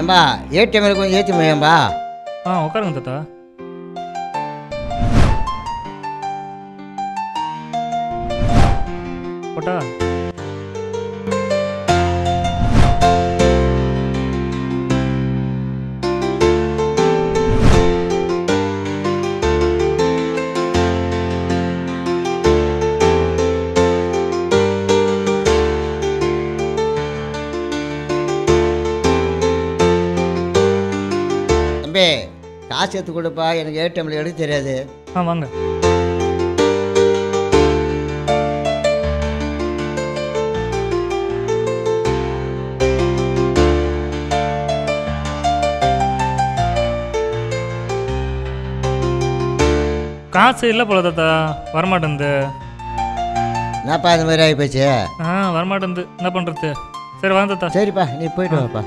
ஏம்பா ஏடிஎம்ல கொஞ்சம் ஏற்றி முடியும்பா. உட்காருங்க தாத்தா. போட்டா தம்பி காசு எடுத்து கொடுப்பா, எனக்கு ஏடிஎம்ல எடுக்க தெரியாது. வாங்க. காசு இல்லை போல தாத்தா, வரமாட்டேந்து. என்னப்பா இந்த மாதிரி ஆகிப்போச்சு? வரமாட்டேந்து, என்ன பண்ணுறது? சரி வாங்க தாத்தா. சரிப்பா, நீ போயிட்டு வாப்பா.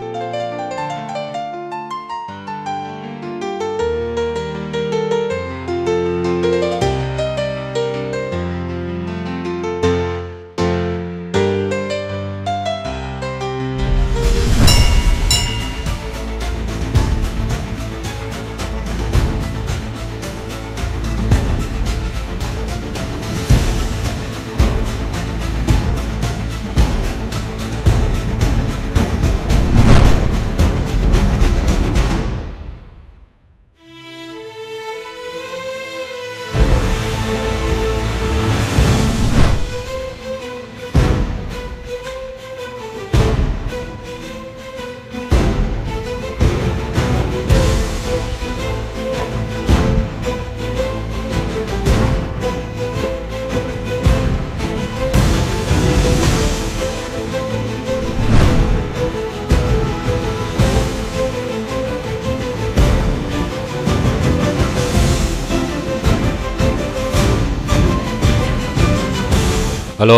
ஹலோ.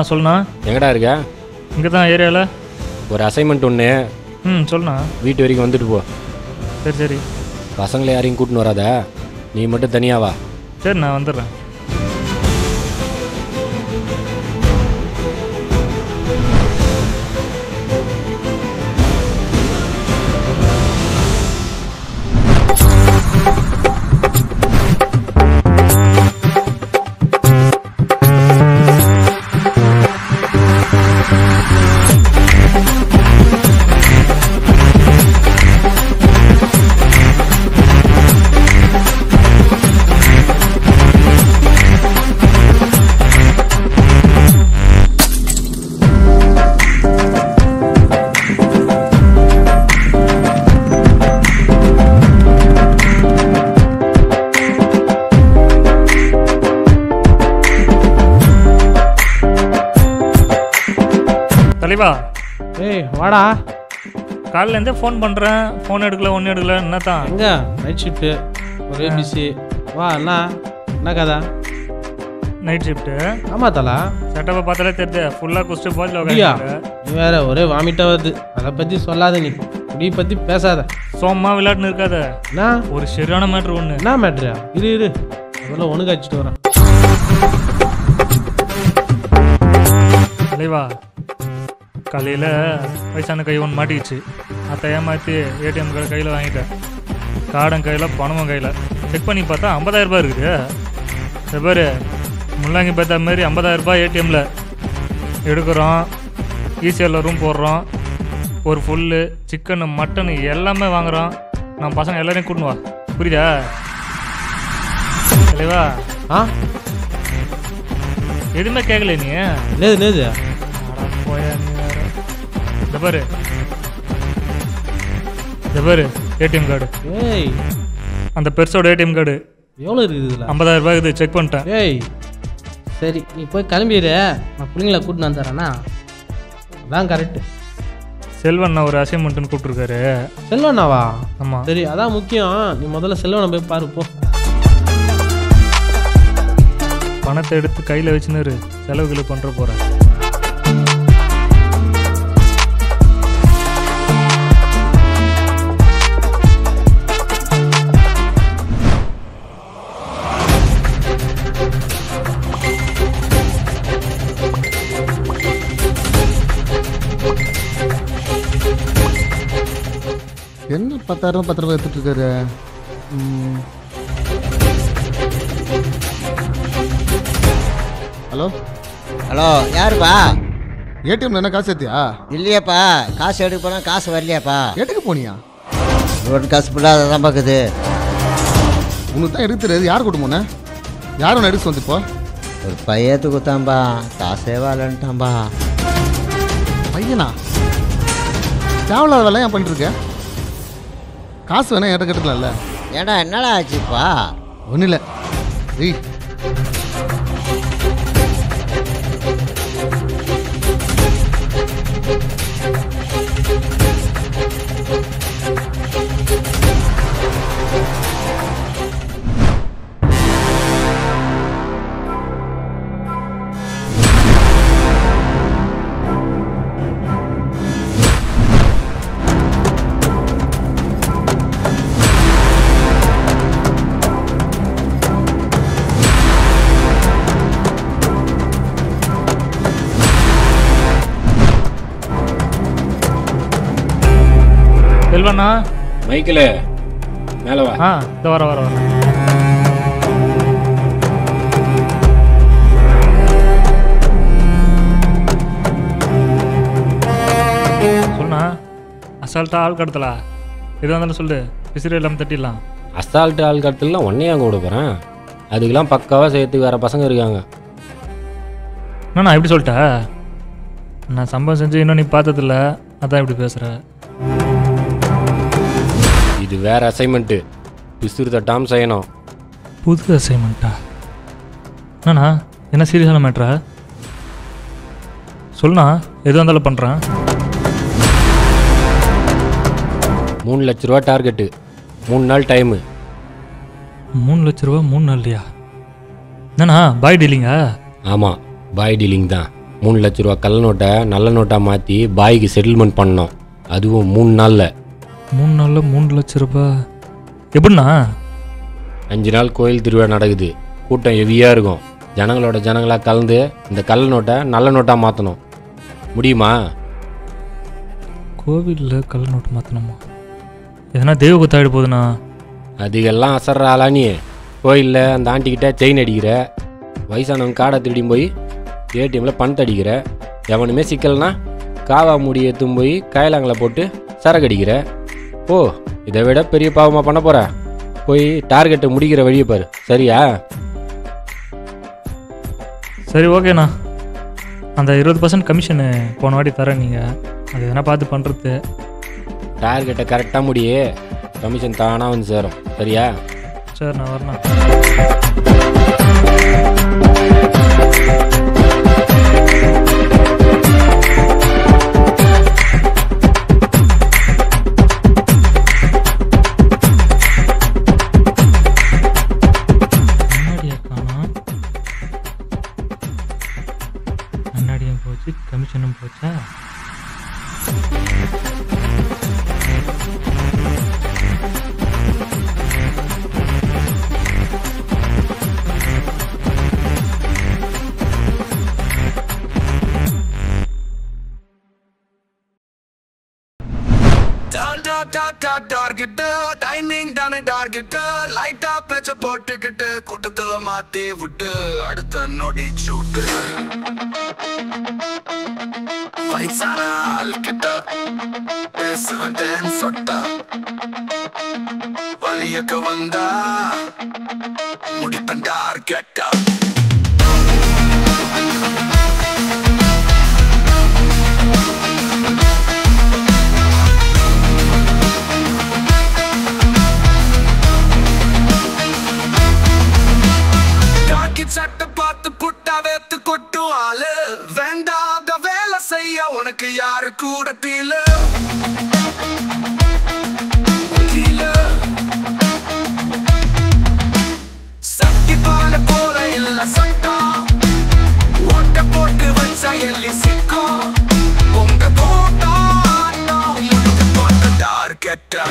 சொல்லுண்ணா. எங்கடா இருக்க? இங்கே தான் ஏரியாவில் ஒரு அசைன்மெண்ட் ஒன்று. சொல்லுண்ணா. வீட்டு வரைக்கும் வந்துட்டு போ. சரி சரி. பசங்களை யாரையும் கூட்டின்னு வராத, நீ மட்டும் தனியாக வா. சரி நான் வந்துடுறேன். தலைவா. வாடா. காலையிலேருந்தே ஃபோன் பண்ணுறேன், ஃபோன் எடுக்கல, ஒன்றும் எடுக்கல. என்ன தான் எங்கே நைட் ஷிஃப்ட்டு, ஒரே பிஸி. வா என்ன கதை? Night shift? ஆமாம் தலா. செட்டப்பை பார்த்தாலே தெரியுது, ஃபுல்லாக குஸ்ட்டு போதில் அப்படியா? நீ வேற ஒரே வாமிட்டாக வருது, அதை பற்றி சொல்லாத. நீ குடியை பற்றி பேசாத. சோம்மா விளையாட்டுன்னு இருக்காத. என்ன ஒரு சரியான மேட்ரு ஒன்று. என்ன மேட்ரு? இரு அதெல்லாம் ஒன்று கழிச்சிட்டு வரேன். தலைவா, காலையில் வயசான கை ஒன்று மாட்டிக்கிச்சு. அதை ஏமாற்றி ஏடிஎம் கார்டு கையில் வாங்கிட்டேன். கார்டும் கையில், பணமும் கையில். செக் பண்ணி பார்த்தா 50,000 ரூபாய் இருக்குது. பேர் முள்ளாங்கி பார்த்தா மாரி 50,000 ரூபாய் ஏடிஎம்மில் எடுக்கிறோம். ஈஸியாக ரூம் போடுறோம். ஒரு ஃபுல்லு சிக்கனு மட்டனு எல்லாமே வாங்குகிறோம். நம்ம பசங்க எல்லோரையும் கூட்டின்னு வா, புரியுதா தலைவா? எதுவுமே கேட்கல நீ? நேது போயா நீ வேற. இந்த பாரு ஏடிஎம் கார்டு. அந்த பெருசோட ஏடிஎம் கார்டு எவ்வளோ இருக்குது? 50,000 ரூபாய் இது. செக் பண்ணிட்டேன். சரி நீ போய் கிளம்பிடு, நான் பிள்ளைங்கள கூட்டின்னு வந்துடுறேண்ணா. அதான் கரெக்டு. செல்வண்ணா ஒரு அசைன்மெண்ட்டுன்னு கூப்பிட்ருக்காரு. செல்வண்ணாவா? ஆமாம். சரி அதான் முக்கியம். நீ முதல்ல செல்வண்ணா போய் பாரு போ. பணத்தை எடுத்து கையில் வச்சுன்னு செலவுகளை பண்ணுற போகிறேன். 10,000 10,000 எடுத்துட்டு இருக்காரு. ஹலோ ஹலோ, யாருப்பா? ஏடிஎம்ல என்ன காசு ஏத்தியா? இல்லையாப்பா, காசு எடுக்க போனால் காசு வரலையாப்பா. எடுக்க போனியா? ரோடு காசு ஃபுல்லாக அதை தான் பார்க்குது. உனக்கு தான் எடுக்க தெரியாது. யார் கூட்டு போன? யார் ஒன்று எடுக்க வந்துப்போ? ஒரு பையத்து குத்தாம்பா, காசே வரலன்ட்டாம்பா. பையனா? தேவையில்லாத வேலை ஏன் பண்ணிட்டு இருக்க? காசு வேணா என்கிட்ட கேட்டுக்கலாம்ல. ஏடா என்னடா ஆச்சுப்பா? ஒன்றும் இல்லை. ஏய், செல்வண்ணா, மைக்கில் மேலே வா. இந்த வர சொன்னா அசால்ட்டா ஆள் கடத்தலா? எது வந்தாலும் சொல்லு, விசிறி இல்லாமல் தட்டிடலாம். அசால்ட்டு ஆள் கடத்தலாம் ஒன்றையும் அங்கே விட போகிறேன். அதுக்கெல்லாம் பக்காவாக சேர்த்து வேறு பசங்க இருக்காங்க. நான் எப்படி சொல்லிட்டேன்? நான் சம்பவம் செஞ்சு இன்னும் நீ பார்த்ததில்ல, அதான் இப்படி பேசுகிற. இது வேறு அசைன்மெண்ட்டு, விசிறு தட்டாமல் செய்யணும். புது அசைன்மெண்ட்டா? என்னண்ணா, என்ன சீரியஸான மேட்ரா? சொல்லுண்ணா, எது வந்தாலும் பண்ணுறேன். 3 லட்ச ரூபா டார்கெட்டு, 3 நாள் டைமு. 3 லட்ச ரூபா 3 நாள்லையா? என்னண்ணா பாய் டீலிங்கா? ஆமாம், பாய் டீலிங் தான். 3 லட்ச ரூபா கள்ள நோட்டை நல்ல நோட்டாக மாற்றி பாய்க்கு செட்டில்மெண்ட் பண்ணோம். அதுவும் 3 நாளில். 3 நாளில் 3 லட்ச ரூபா எப்படிண்ணா? 5 நாள் கோயில் திருவிழா நடக்குது. கூட்டம் ஹெவியாக இருக்கும். ஜனங்களோட ஜனங்களாக கலந்து இந்த கள்ள நோட்டை நல்ல நோட்டாக மாற்றணும். முடியுமா? கோவிலில் கள்ள நோட்டு மாற்றணுமா? எதனா தெய்வ குத்தாயிட போகுதுண்ணா. அதுக்கெல்லாம் அசர்ற ஆளா நீ? கோயிலில் அந்த ஆண்டிக்கிட்ட செயின் அடிக்கிற, வயசானவங்க காடை திருடியும் போய் ஏடிஎம்மில் பணத்தை அடிக்கிற, எவனுமே சிக்கல்னா காவா மூடி எடுத்தும் போய் கைலாங்களை போட்டு சரக்கு அடிக்கிற. ஓ, இதை விட பெரிய பாவமாக பண்ண போகிற? போய் டார்கெட்டை முடிக்கிற வழியை பாரு. சரியா? சரி, ஓகேண்ணா. அந்த 20% கமிஷனு போன வாட்டி தரேன், நீங்கள் அது எதனா பார்த்து பண்ணுறது. டார்கெட்டை கரெக்டாக முடியே, கமிஷன் தானாக வந்து சேரும். சரியா? சரி, நான் வரேண்ணா. கண்ணாடியும் போச்சு, கமிஷனும் போச்சா? போட்டுக்கிட்டு கூட்டத்துல மாத்தி விட்டு அடுத்த நொடி சூட்டு வயசான ஆள்கிட்ட பேசுவதேன் சொட்ட வலியக்கு வந்தா முடிப்பேன் டார்கெட்டா. சட்டை பார்த்து புட்டா வேத்து கொட்டும் ஆளு, வேண்டாத வேலை செய்ய உனக்கு யாரு கூட தீலு சக்தி பால போல இல்ல சட்டம், ஓட்ட போட்டு வச்சா எல்லி சிக்கும். உங்க போட்டோம் போட்ட டார்கெட்டா.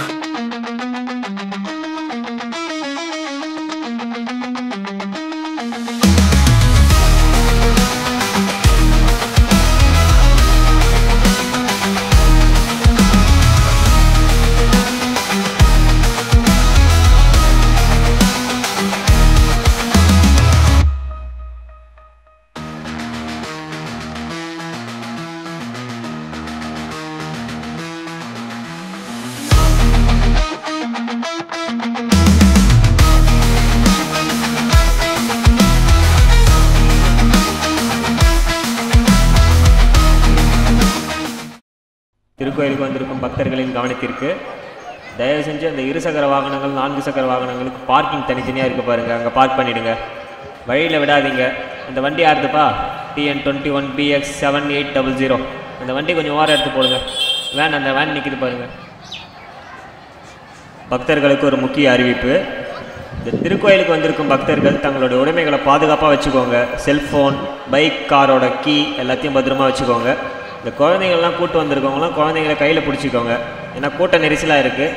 திருக்கோயிலுக்கு வந்திருக்கும் பக்தர்களின் கவனத்திற்கு, தயவு செஞ்சு அந்த இருசக்கர வாகனங்கள் 4 சக்கர வாகனங்களுக்கு பார்க்கிங் தனித்தனியாக இருக்குது பாருங்கள், அங்கே பார்க் பண்ணிவிடுங்க. வழியில் விடாதீங்க. அந்த வண்டி யாருதுப்பா? TN21BX7800. அந்த வண்டி கொஞ்சம் ஓரம் எடுத்து போடுங்க. வேன், அந்த வேன் நிற்கிது பாருங்கள். பக்தர்களுக்கு ஒரு முக்கிய அறிவிப்பு. இந்த திருக்கோயிலுக்கு வந்திருக்கும் பக்தர்கள் தங்களுடைய உடைமைகளை பாதுகாப்பாக வச்சுக்கோங்க. செல்ஃபோன், பைக், காரோட கீ எல்லாத்தையும் பத்திரமா வச்சுக்கோங்க. இந்த குழந்தைகள்லாம் கூட்டு வந்திருக்கவங்களாம் குழந்தைங்களை கையில் பிடிச்சிக்கோங்க. ஏன்னா கூட்ட நெரிசலாக இருக்குது.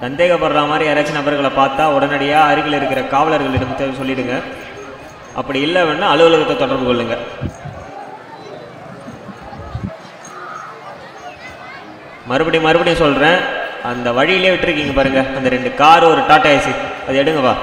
சந்தேகப்படுற மாதிரி யாராச்சும் நபர்களை பார்த்தா உடனடியாக அருகில் இருக்கிற காவலர்களிடம் சொல்லிவிடுங்க. அப்படி இல்லை வேணால் அலுவலகத்தை தொடர்பு கொள்ளுங்கள். மறுபடியும் சொல்கிறேன், அந்த வழியிலே விட்டுருக்கீங்க பாருங்கள், அந்த 2 காரு ஒரு டாடா ஏசி, அது எடுங்கப்பா.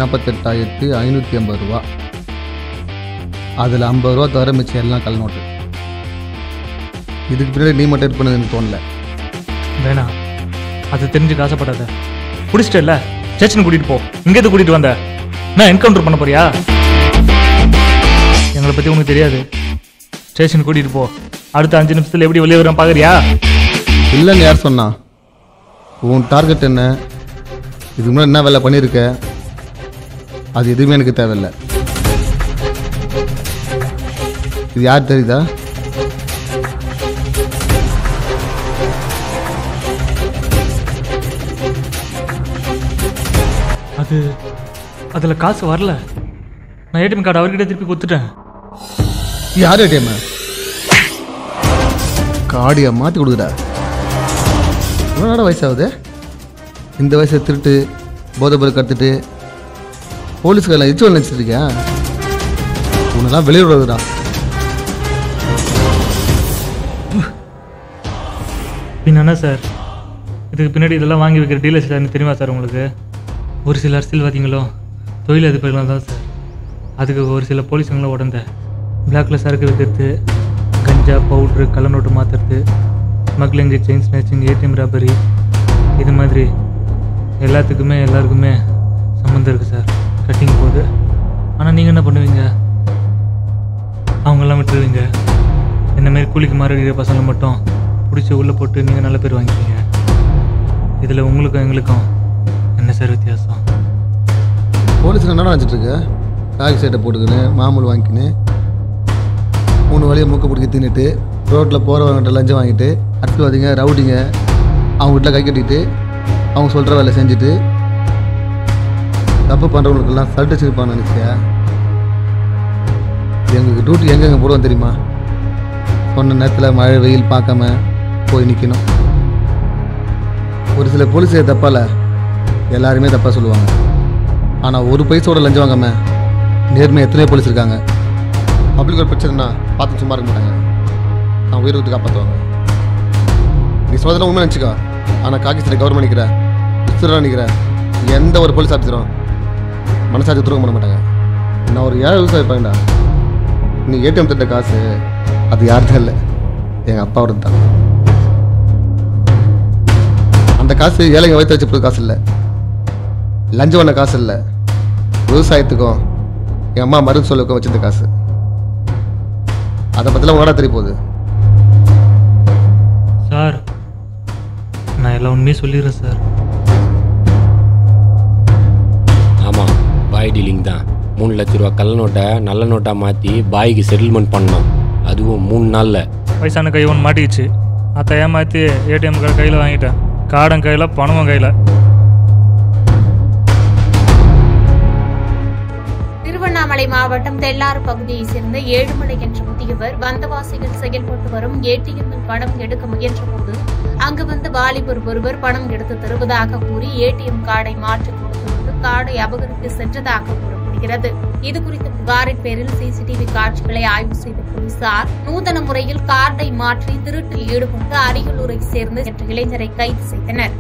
$48,550. அதில் $50 தவிர மிச்சம் எல்லாம் கல் நோட்டு. இதுக்கு பின்னாடி நீ மட்டும் இது பண்ணது எனக்கு தோணல. வேணாம், அது தெரிஞ்சுக்க ஆசைப்படாத. பிடிச்சிட்டல, ஸ்டேஷன் கூட்டிகிட்டு போ. இங்கேருந்து கூட்டிகிட்டு வந்த நான் என்கவுண்டர் பண்ண போறியா? எங்களை பற்றி உனக்கு தெரியாது. ஸ்டேஷன் கூட்டிகிட்டு போ. அடுத்த 5 நிமிஷத்தில் எப்படி வெளியே வரான் பார்க்குறியா? இல்லைன்னு யார் சொன்னா? உன் டார்கெட் என்ன? இதுக்கு முன்னாடி என்ன வேலை பண்ணியிருக்க? அது எதுவுமே எனக்கு தேவையில்லை. இது யார் தெரியுதா? அதில் காசு வரல. நான் ஏடிஎம் கார்டு அவர்கிட்ட திருப்பி கொடுத்துட்டேன். யார் ஏடிஎம் கார்டியா மாற்றி கொடுக்குறா? எவ்வளோ வயசாகுது? இந்த வயசை திருட்டு போதை பொருள் கற்றுட்டு போலீஸ்காரெல்லாம் எச்சு நினச்சிருக்கியா? உன்னெல்லாம் வெளியே விடுறதுடா. பின்னா சார், இதுக்கு பின்னாடி இதெல்லாம் வாங்கி வைக்கிற டீலர்ஸ் யாருன்னு தெரியுமா சார் உங்களுக்கு? ஒரு சில அரசியல்வாதிகளும் தொழிலதிபர்களும் தான் சார். அதுக்கு ஒரு சில போலீஸுங்களும் உடந்த பிளாக்ல சரக்கு வைக்கிறது, கஞ்சா, பவுட்ரு, கள்ள நோட்டு மாற்றுறது, smuggling, chain snatching, ATM robbery, இது மாதிரி எல்லாருக்குமே சம்மந்தம் இருக்குது சார். கட்டிங் போகுது. ஆனால் நீங்கள் என்ன பண்ணுவீங்க? அவங்கெல்லாம் விட்டுருவீங்க. என்னமாரி கூலிக்கு மாறுகிற பசங்களை மட்டும் பிடிச்சி உள்ளே போட்டு நீங்கள் நல்ல பேர் வாங்கிக்கிங்க. இதில் உங்களுக்கும் எங்களுக்கும் என்ன சார் வித்தியாசம்? போலீஸில் என்ன நினச்சிட்டு இருக்க? காக்கி சட்டை போட்டுக்கின்னு மாமூல் வாங்கிக்கின்னு 3 வழியை மூக்க பிடிக்க தின்னுட்டு ரோட்டில் போகிறவங்கள்ட்ட லஞ்சம் வாங்கிட்டு அடுத்துவாதிங்க ரவுடிங்க அவங்க வீட்டில் கை கட்டிட்டு அவங்க சொல்கிற வேலை செஞ்சுட்டு தப்பு பண்ணுறவங்களுக்கெல்லாம் சல்ட் வச்சுருப்பான்னு நினச்சியா? எங்களுக்கு டியூட்டி எங்கெங்கே போடுவோம் தெரியுமா? சொன்ன நேரத்தில் மழை வெயில் பார்க்காம போய் நிற்கணும். ஒரு சில போலீஸே தப்பால எல்லாருமே தப்பாக சொல்லுவாங்க. ஆனால் ஒரு பைசோட லஞ்சம் வாங்காம நேர்மை எத்தனையோ போலீஸ் இருக்காங்க. பப்ளிக் ஒரு பிரச்சனைனா பார்த்து சும்மா இருக்க மாட்டாங்க. நான் உயிர் விட்டு காப்பாற்றுவாங்க. நீ சொல்றதெல்லாம் உண்மை நினச்சிக்கோ. ஆனால் காக்கி சட்டை கவர்மெண்ட் நிற்கிற விசுரா நிற்கிற எந்த ஒரு போலீஸ் ஆஃபீஸரும் மனசாட்சி துரோகம் பண்ண மாட்டாங்க. நான் ஒரு ஏழை விவசாயி பையன்டா. நீ ஏடிஎம் தட்ட காசு அது யார்தான் இல்லை, எங்கள் அப்பாவோட தான். அந்த காசு ஏழைங்க வயிற்று வச்சு காசு இல்லை, லஞ்சம் பண்ண காசு இல்லை, விவசாயத்துக்கும் என் அம்மா மருந்து சொல்லுக்கும் வச்சிருந்த காசு. அதை பற்றிலாம் உங்களோட தெரிய போகுது. சார் நான் எல்லாம் உண்மையே சொல்லிடுறேன் சார். ஆமாம், பாய் டீலிங் தான். 3 லட்ச ரூபா கள்ள நோட்டை நல்ல நோட்டாக மாற்றி பாய்க்கு செட்டில்மெண்ட் பண்ணோம், அதுவும் 3 நாளில். வயசான கை ஒன்று மாட்டிக்கிச்சு. அதை ஏமாற்றி ஏடிஎம் கார்டு கையில் வாங்கிட்டேன். கார்டும் கையில் பணமும் கையில். திருவண்ணாமலை மாவட்டம் தெல்லாறு பகுதியைச் சேர்ந்த ஏழுமலை என்ற முதியவர் வந்தவாசிகள் செயல்பட்டு வரும் ஏடிஎம்மில் பணம் எடுக்க முயன்றபோது அங்கு வந்து வாலிபர் ஒருவர் பணம் எடுத்து தருவதாக கூறி ஏடிஎம் கார்டை மாற்றிக் கொடுத்துவிட்டு கார்டை அபகரித்து சென்றதாக கூறப்படுகிறது. இதுகுறித்த புகாரின் பேரில் சிசிடிவி காட்சிகளை ஆய்வு செய்த போலீசார் நூதன முறையில் கார்டை மாற்றி திருட்டில் ஈடுபட்டு அரியலூரை சேர்ந்த இளைஞரை கைது செய்தனர்.